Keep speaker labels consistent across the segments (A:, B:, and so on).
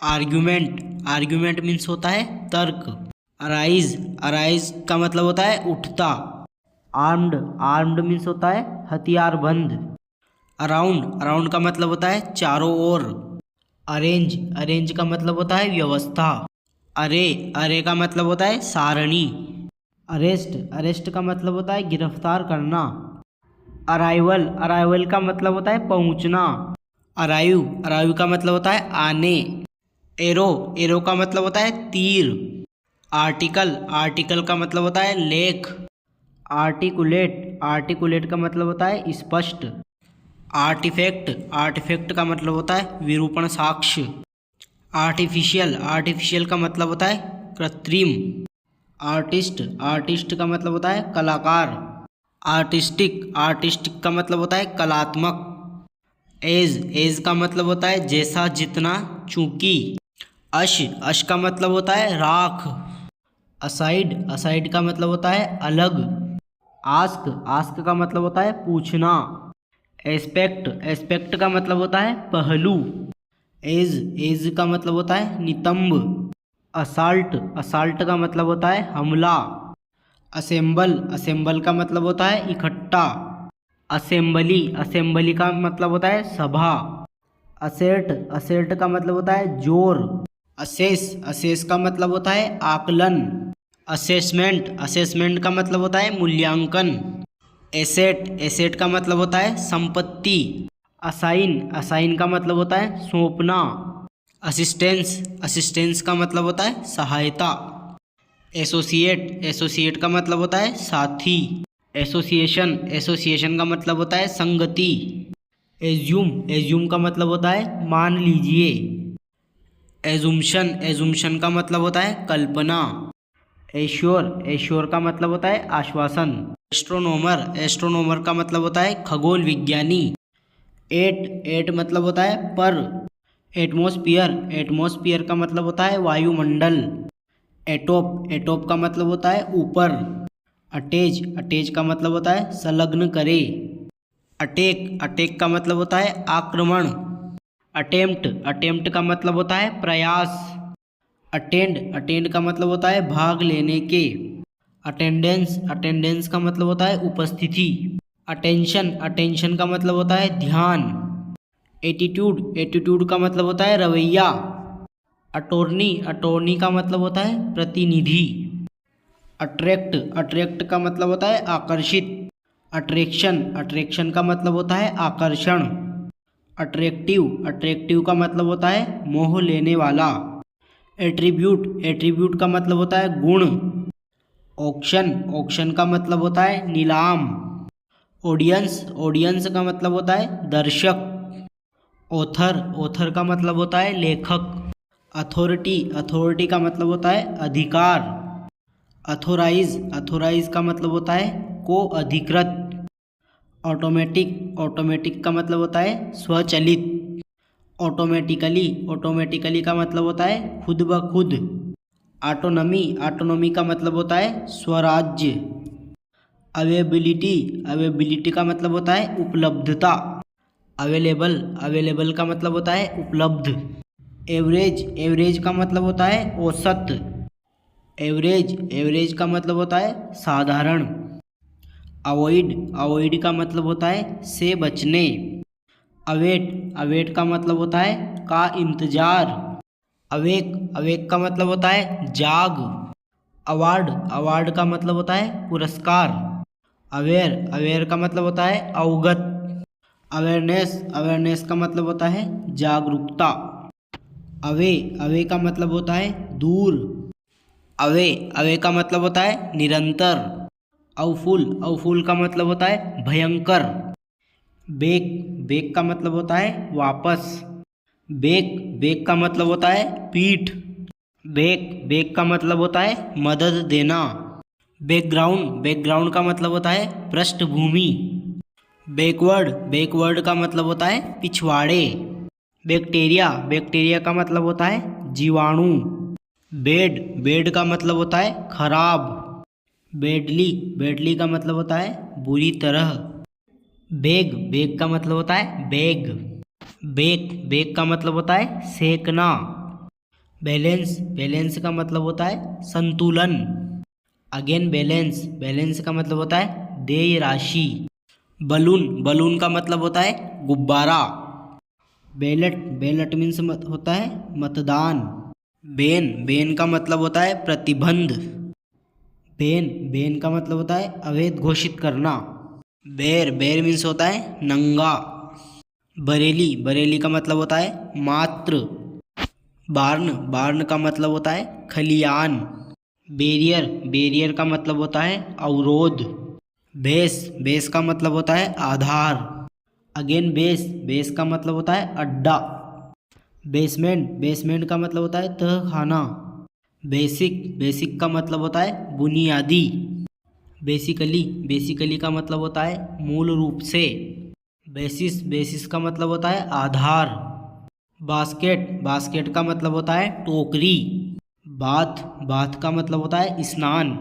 A: Argument, argument means होता है तर्क। अराइज, अराइज का मतलब होता है उठता। आर्म्ड, आर्म्ड मीन्स होता है हथियारबंद। अराउंड, अराउंड का मतलब होता है चारों ओर। अरेंज, अरेंज का मतलब होता है व्यवस्था। अरे, अरे का मतलब होता है सारणी। अरेस्ट, अरेस्ट का मतलब होता है गिरफ्तार करना। अराइवल, अराइवल का मतलब होता है पहुंचना। अराइव, अराइव का मतलब होता है आने। एरो, एरो का मतलब होता है तीर। आर्टिकल, आर्टिकल का मतलब होता है लेख। आर्टिकुलेट, आर्टिकुलेट का मतलब होता है स्पष्ट। आर्टिफैक्ट, आर्टिफैक्ट का मतलब होता है विरूपण साक्ष्य। आर्टिफिशियल, आर्टिफिशियल का मतलब होता है कृत्रिम। आर्टिस्ट, आर्टिस्ट का मतलब होता है कलाकार। आर्टिस्टिक, आर्टिस्टिक का मतलब होता है कलात्मक। एज, एज का मतलब होता है जैसा, जितना, चूंकि। अश, अश का मतलब होता है राख। असाइड, असाइड का मतलब होता है अलग। आस्क, आस्क का मतलब होता है पूछना। एस्पेक्ट, एस्पेक्ट का मतलब होता है पहलू। एज, एज का मतलब होता है नितंब। असाल्ट, असाल्ट का मतलब होता है हमला। असेंबल, असेंबल का मतलब होता है इकट्ठा। असेंबली, असेंबली का मतलब होता है सभा। असेट, असेट का मतलब होता है जोर। असेस, असेस का मतलब होता है आकलन। असेसमेंट, असेसमेंट का मतलब होता है मूल्यांकन। एसेट, एसेट का मतलब होता है संपत्ति। असाइन, असाइन का मतलब होता है सौंपना। असिस्टेंस, असिस्टेंस का मतलब होता है सहायता। एसोसिएट, एसोसिएट का मतलब होता है साथी। एसोसिएशन, एसोसिएशन का मतलब होता है संगति। एज्यूम, एज्यूम का मतलब होता है मान लीजिए। एजुम्शन, एजुम्शन का मतलब होता है कल्पना। एश्योर, एश्योर का मतलब होता है आश्वासन। एस्ट्रोनॉमर, एस्ट्रोनॉमर का मतलब होता है खगोल विज्ञानी। एट, एट मतलब होता है पर। एटमॉस्फियर, एटमॉस्फियर का मतलब होता है वायुमंडल। एटोप, एटोप का मतलब होता है ऊपर। अटैच, अटैच का मतलब होता है संलग्न करे। अटैक, अटैक का मतलब होता है आक्रमण। अटेम्प्ट, अटेम्प्ट का मतलब होता है प्रयास। अटेंड, अटेंड का मतलब होता है भाग लेने के। अटेंडेंस, अटेंडेंस का मतलब होता है उपस्थिति। अटेंशन, अटेंशन का मतलब होता है ध्यान। एटीट्यूड, एटीट्यूड का मतलब होता है रवैया। अटॉर्नी, अटॉर्नी का मतलब होता है प्रतिनिधि। अट्रैक्ट, अट्रैक्ट का मतलब होता है आकर्षित। अट्रैक्शन, अट्रैक्शन का मतलब होता है आकर्षण। अट्रैक्टिव, अट्रैक्टिव का मतलब होता है मोह लेने वाला। एट्रीब्यूट, एट्रीब्यूट का मतलब होता है गुण। ऑक्शन, ऑक्शन का मतलब होता है नीलाम। ऑडियंस, ऑडियंस का मतलब होता है दर्शक। ऑथर, ऑथर का मतलब होता है लेखक। अथॉरिटी, अथॉरिटी का मतलब होता है अधिकार। अथोराइज, अथोराइज का मतलब होता है को अधिकृत। ऑटोमेटिक, ऑटोमेटिक का मतलब होता है स्वचालित। ऑटोमेटिकली, ऑटोमेटिकली का मतलब होता है खुद ब खुद। ऑटोनॉमी, ऑटोनॉमी का मतलब होता है स्वराज्य। अवेबिलिटी, अवेबिलिटी का मतलब होता है उपलब्धता। अवेलेबल, अवेलेबल का मतलब होता है उपलब्ध। एवरेज, एवरेज का मतलब होता है औसत। एवरेज, एवरेज का मतलब होता है साधारण। अवॉइड, अवॉइड का मतलब होता है से बचने। अवेट, अवेट का मतलब होता है का इंतजार। अवेक, अवेक का मतलब होता है जाग। अवार्ड, अवार्ड का मतलब होता है पुरस्कार। अवेयर, अवेयर का मतलब होता है अवगत। अवेयरनेस, अवेयरनेस का मतलब होता है जागरूकता। अवे, अवे का मतलब होता है दूर। अवे, अवे का मतलब होता है निरंतर। अवफुल, अवफुल का मतलब होता है भयंकर। बेक, बेक का मतलब होता है वापस। बेक, बेक का मतलब होता है पीठ। बेक, बेक का मतलब होता है मदद देना। बैकग्राउंड, बैकग्राउंड का मतलब होता है पृष्ठभूमि। बैकवर्ड, बैकवर्ड का मतलब होता है पिछवाड़े। बैक्टीरिया, बैक्टीरिया का मतलब होता है जीवाणु। बेड, बेड का मतलब होता है खराब। बेडली, बेडली का मतलब होता है बुरी तरह। बेग, बेग का मतलब होता है बैग। बेक, बेक का मतलब होता है सेकना। बैलेंस, बैलेंस का मतलब होता है संतुलन। अगेन बैलेंस, बैलेंस का मतलब होता है देय राशि। बलून, बलून का मतलब होता है गुब्बारा। बैलेट, बैलेट मीन्स होता है मतदान। बैन, बैन का मतलब होता है प्रतिबंध। बैन, बैन का मतलब होता है अवैध घोषित करना। बेर, बेर मीन्स होता है नंगा। बरेली, बरेली का मतलब होता है मात्र। बार्न, बार्न का मतलब होता है खलियान। बैरियर, बैरियर का मतलब होता है अवरोध। बेस, बेस का मतलब होता है आधार। अगेन बेस, बेस का मतलब होता है अड्डा। बेसमेंट, बेसमेंट का मतलब होता है तहखाना। बेसिक, बेसिक का मतलब होता है बुनियादी। बेसिकली, बेसिकली का मतलब होता है मूल रूप से। बेसिस, बेसिस का मतलब होता है आधार। बास्केट, बास्केट का मतलब होता है टोकरी। बाथ, बाथ का मतलब होता है स्नान।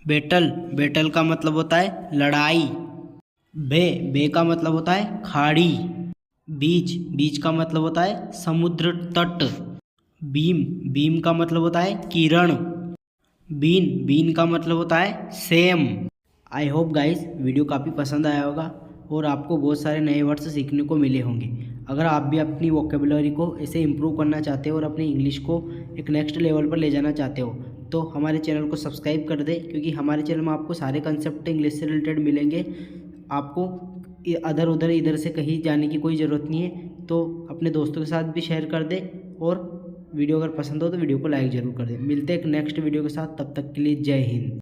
A: बेटल, बेटल का मतलब होता है लड़ाई। बे, बे का मतलब होता है खाड़ी। बीच, बीच का मतलब होता है समुद्र तट। बीम, बीम का मतलब होता है किरण। बीन, बीन का मतलब होता है same. I hope guys video काफ़ी पसंद आया होगा और आपको बहुत सारे नए वर्ड्स सीखने को मिले होंगे। अगर आप भी अपनी वोकेबुलरी को ऐसे इम्प्रूव करना चाहते हो और अपनी इंग्लिश को एक नेक्स्ट लेवल पर ले जाना चाहते हो तो हमारे चैनल को सब्सक्राइब कर दें, क्योंकि हमारे चैनल में आपको सारे कंसेप्ट इंग्लिश से रिलेटेड मिलेंगे। आपको अदर उधर इधर से कहीं जाने की कोई ज़रूरत नहीं है। तो अपने दोस्तों के साथ भी शेयर कर दें और वीडियो अगर पसंद हो तो वीडियो को लाइक ज़रूर कर दें। मिलते हैं एक नेक्स्ट वीडियो के साथ, तब तक के लिए जय हिंद।